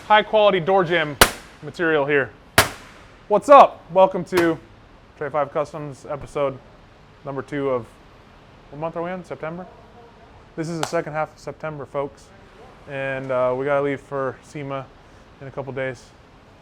high quality door jamb material here. What's up? Welcome to Trey 5 Customs episode number 2 of, what month are we in? September? This is the second half of September, folks. And we gotta leave for SEMA in a couple days.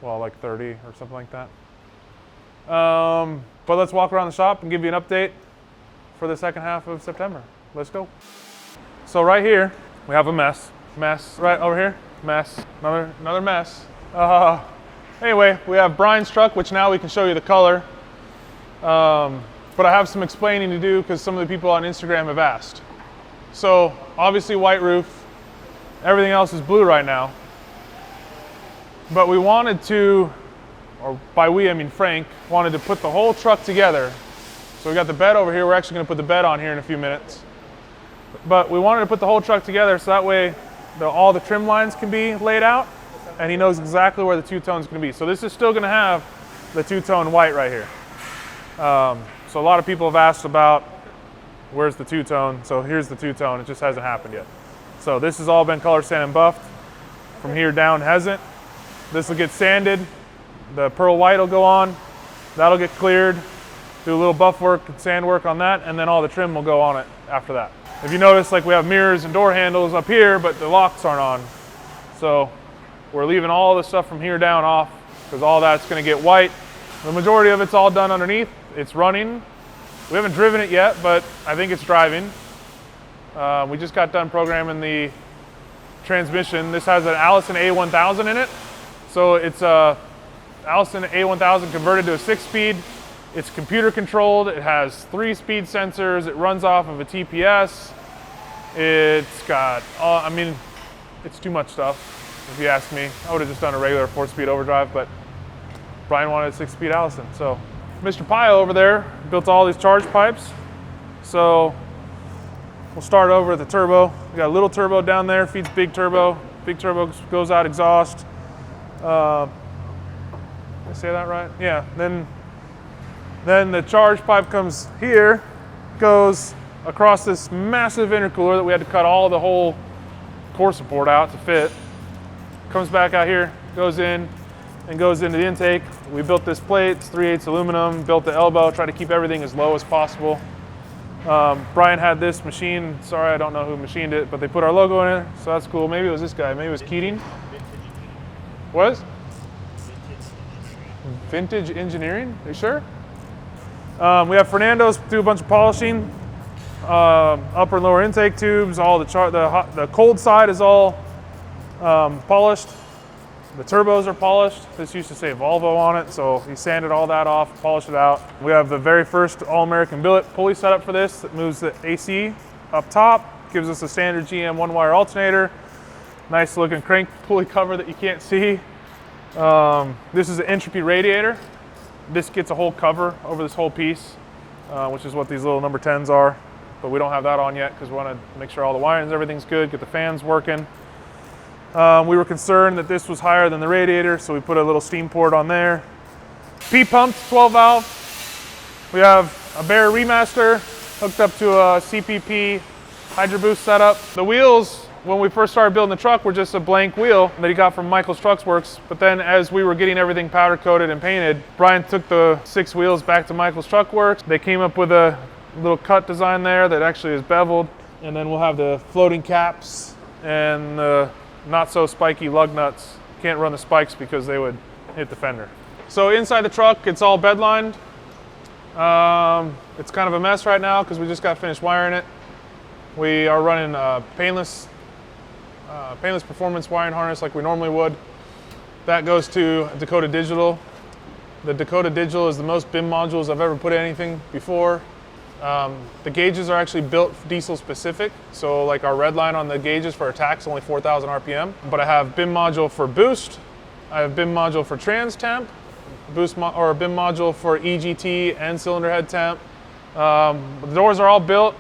Well, like 30 or something like that. But let's walk around the shop and give you an update for the second half of September. Let's go. So right here, we have a mess. Mess, right over here, mess, another mess. Anyway, we have Brian's truck, which now we can show you the color. But I have some explaining to do because some of the people on Instagram have asked. So obviously white roof, everything else is blue right now. But we wanted to, or by we I mean Frank, wanted to put the whole truck together. So we got the bed over here, we're actually gonna put the bed on here in a few minutes. But we wanted to put the whole truck together so that way all the trim lines can be laid out and he knows exactly where the two-tone is gonna be. So this is still gonna have the two-tone white right here. So a lot of people have asked about where's the two-tone. So here's the two-tone, it just hasn't happened yet. So this has all been color sanded and buffed. From here down hasn't. This will get sanded. The pearl white will go on. That'll get cleared. Do a little buff work and sand work on that, and then all the trim will go on it after that. If you notice, like we have mirrors and door handles up here, but the locks aren't on. So we're leaving all the stuff from here down off because all that's gonna get white. The majority of it's all done underneath. It's running. We haven't driven it yet, but I think it's driving. We just got done programming the transmission. This has an Allison A1000 in it. So it's a Allison A1000 converted to a 6-speed. It's computer controlled. It has 3 speed sensors. It runs off of a TPS. It's got, I mean, it's too much stuff, if you ask me. I would have just done a regular 4-speed overdrive, but Brian wanted a 6-speed Allison. So Mr. Pio over there built all these charge pipes. So we'll start over at the turbo. We got a little turbo down there, feeds big turbo. Big turbo goes out exhaust. Did I say that right? Yeah, then the charge pipe comes here, goes across this massive intercooler that we had to cut all the whole core support out to fit. Comes back out here, goes in, and goes into the intake. We built this plate, it's 3/8 aluminum, built the elbow, tried to keep everything as low as possible. Brian had this machine, sorry I don't know who machined it, but they put our logo in it, so that's cool. Maybe it was this guy, maybe it was Keating. What? Vintage engineering, are you sure? We have Fernando's do a bunch of polishing, upper and lower intake tubes. All the cold side is all polished. The turbos are polished. This used to say Volvo on it, so he sanded all that off, polished it out. We have the very first all-American billet pulley setup for this that moves the AC up top, gives us a standard GM one-wire alternator. Nice looking crank pulley cover that you can't see. This is an entropy radiator. This gets a whole cover over this whole piece, which is what these little number 10s are, but we don't have that on yet because we want to make sure all the wirings, everything's good, get the fans working. We were concerned that this was higher than the radiator, so we put a little steam port on there. P-pumped 12 valve. We have a Bear Remaster hooked up to a CPP Hydro Boost setup. The wheels, when we first started building the truck, were just a blank wheel that he got from Michael's Trucks Works. But then as we were getting everything powder coated and painted, Brian took the 6 wheels back to Michael's Truck Works. They came up with a little cut design there that actually is beveled. And then we'll have the floating caps and the not so spiky lug nuts. Can't run the spikes because they would hit the fender. So inside the truck, it's all bed lined. It's kind of a mess right now because we just got finished wiring it. We are running painless performance wiring harness like we normally would. That goes to Dakota Digital. The Dakota Digital is the most BIM modules I've ever put in anything before. The gauges are actually built diesel specific. So like our red line on the gauges for attack is only 4,000 RPM. But I have BIM module for boost. I have BIM module for trans temp, or BIM module for EGT and cylinder head temp. The doors are all built.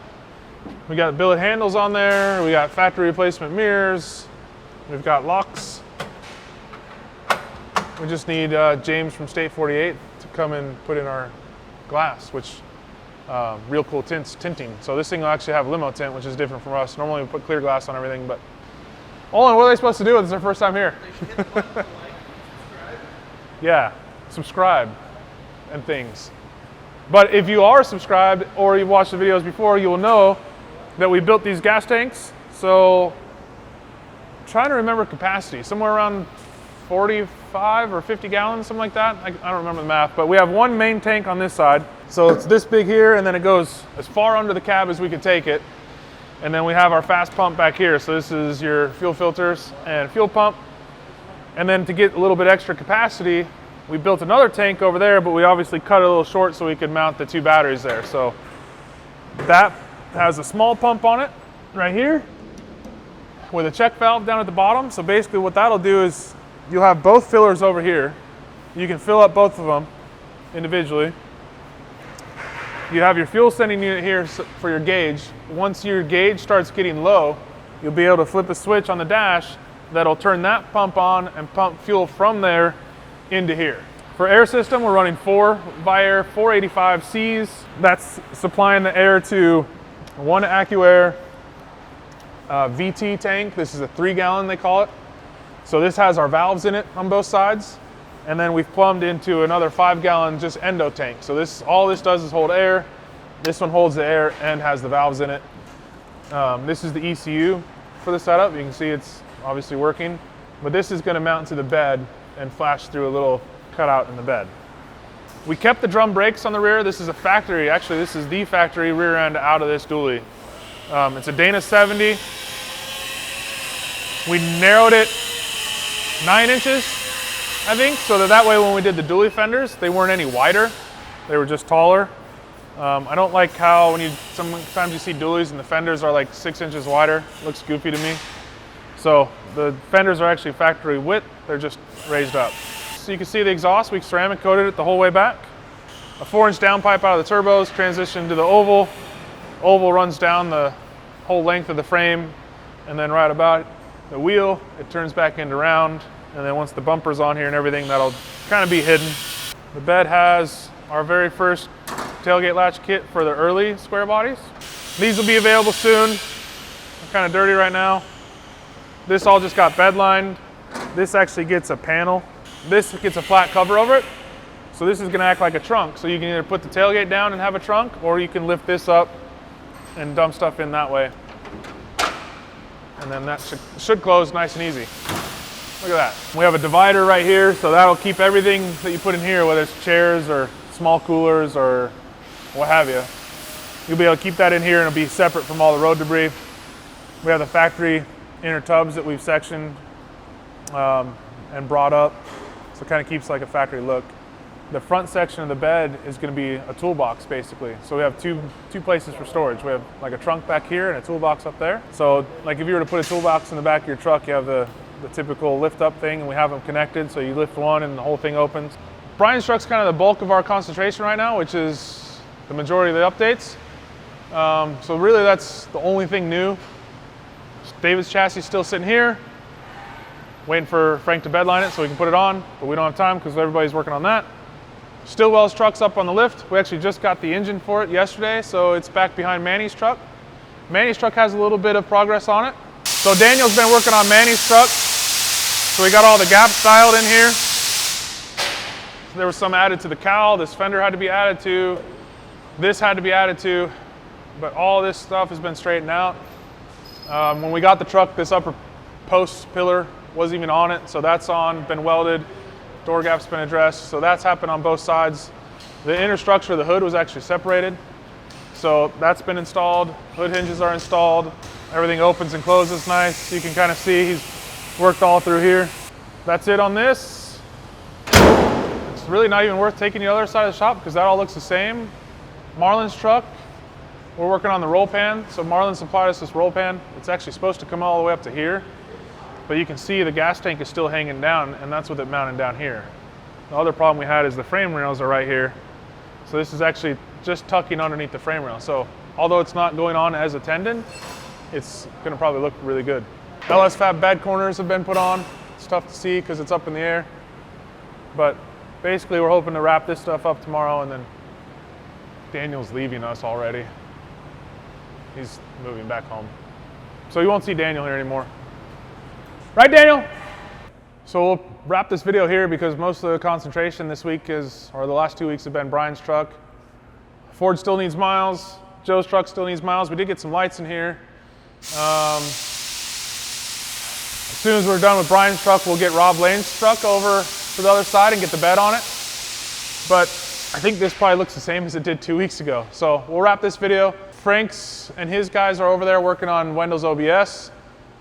We got billet handles on there. We got factory replacement mirrors. We've got locks. We just need James from State 48 to come and put in our glass, which real cool tinting. So this thing will actually have limo tint, which is different from us. Normally we put clear glass on everything, but Olin, what are they supposed to do? This is their first time here. They should hit the button to like, subscribe. Yeah, subscribe and things. But if you are subscribed or you've watched the videos before, you will know that we built these gas tanks. So I'm trying to remember capacity, somewhere around 45 or 50 gallons, something like that. I don't remember the math, but we have one main tank on this side. So it's this big here, and then it goes as far under the cab as we can take it. And then we have our fast pump back here. So this is your fuel filters and fuel pump. And then to get a little bit extra capacity, we built another tank over there, but we obviously cut it a little short so we could mount the 2 batteries there. So that has a small pump on it right here with a check valve down at the bottom. So basically what that'll do is you'll have both fillers over here. You can fill up both of them individually. You have your fuel sending unit here for your gauge. Once your gauge starts getting low, you'll be able to flip a switch on the dash that'll turn that pump on and pump fuel from there into here. For air system, we're running 4 Viair 485Cs. That's supplying the air to one AccuAir VT tank. This is a 3 gallon, they call it. So this has our valves in it on both sides. And then we've plumbed into another 5 gallon just endo tank. So all this does is hold air. This one holds the air and has the valves in it. This is the ECU for the setup. You can see it's obviously working. But this is going to mount to the bed and flash through a little cutout in the bed. We kept the drum brakes on the rear. This is a factory, actually this is the factory rear end out of this dually. It's a Dana 70. We narrowed it 9 inches. I think, so that way when we did the dually fenders, they weren't any wider, they were just taller. I don't like how sometimes you see dualies and the fenders are like 6 inches wider. It looks goofy to me. So the fenders are actually factory width, they're just raised up. So you can see the exhaust, we ceramic coated it the whole way back. A 4-inch downpipe out of the turbos, transition to the oval. Oval runs down the whole length of the frame, and then right about the wheel, it turns back into round. And then once the bumper's on here and everything, that'll kind of be hidden. The bed has our very first tailgate latch kit for the early square bodies. These will be available soon. They're kind of dirty right now. This all just got bed lined. This actually gets a panel. This gets a flat cover over it. So this is gonna act like a trunk. So you can either put the tailgate down and have a trunk, or you can lift this up and dump stuff in that way. And then that should close nice and easy. Look at that. We have a divider right here, so that'll keep everything that you put in here, whether it's chairs or small coolers or what have you. You'll be able to keep that in here and it'll be separate from all the road debris. We have the factory inner tubs that we've sectioned and brought up, so it kind of keeps like a factory look. The front section of the bed is going to be a toolbox basically. So we have two places for storage. We have like a trunk back here and a toolbox up there. So like if you were to put a toolbox in the back of your truck, you have the typical lift up thing, and we have them connected, so you lift one and the whole thing opens. Brian's truck's kind of the bulk of our concentration right now, which is the majority of the updates. So really that's the only thing new. David's chassis is still sitting here, waiting for Frank to bedline it so we can put it on, but we don't have time because everybody's working on that. Stillwell's truck's up on the lift. We actually just got the engine for it yesterday, so it's back behind Manny's truck. Manny's truck has a little bit of progress on it. So Daniel's been working on Manny's truck. So we got all the gaps dialed in here. So there was some added to the cowl. This fender had to be added to. This had to be added to. But all this stuff has been straightened out. When we got the truck, this upper post pillar wasn't even on it. So that's on, been welded. Door gap's been addressed. So that's happened on both sides. The inner structure of the hood was actually separated. So that's been installed. Hood hinges are installed. Everything opens and closes nice. You can kind of see he's worked all through here. That's it on this. It's really not even worth taking the other side of the shop because that all looks the same. Marlon's truck, we're working on the roll pan. So Marlon supplied us this roll pan. It's actually supposed to come all the way up to here, but you can see the gas tank is still hanging down, and that's with it mounted down here. The other problem we had is the frame rails are right here. So this is actually just tucking underneath the frame rail. So although it's not going on as a tendon, it's gonna probably look really good. LS Fab bed corners have been put on. It's tough to see because it's up in the air. But basically we're hoping to wrap this stuff up tomorrow, and then Daniel's leaving us already. He's moving back home. So you won't see Daniel here anymore. Right, Daniel? So we'll wrap this video here because most of the concentration this week or the last 2 weeks have been Brian's truck. Ford still needs miles. Joe's truck still needs miles. We did get some lights in here. As soon as we're done with Brian's truck, we'll get Rob Lane's truck over to the other side and get the bed on it. But I think this probably looks the same as it did 2 weeks ago. So we'll wrap this video. Frank's and his guys are over there working on Wendell's OBS.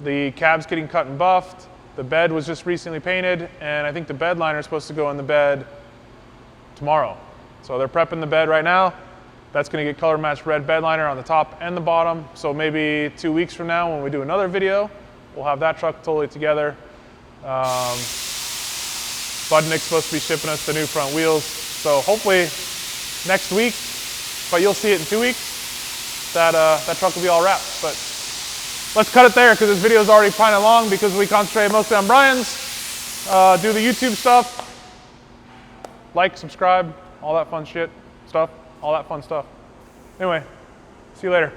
The cab's getting cut and buffed. The bed was just recently painted, and I think the bed liner is supposed to go in the bed tomorrow. So they're prepping the bed right now. That's going to get color matched red bed liner on the top and the bottom. So maybe 2 weeks from now when we do another video, we'll have that truck totally together. Budnick's supposed to be shipping us the new front wheels. So hopefully next week, but you'll see it in 2 weeks, that truck will be all wrapped. But let's cut it there because this video is already kind of long because we concentrated mostly on Brian's. Do the YouTube stuff. Like, subscribe, all that fun shit stuff. All that fun stuff. Anyway, see you later.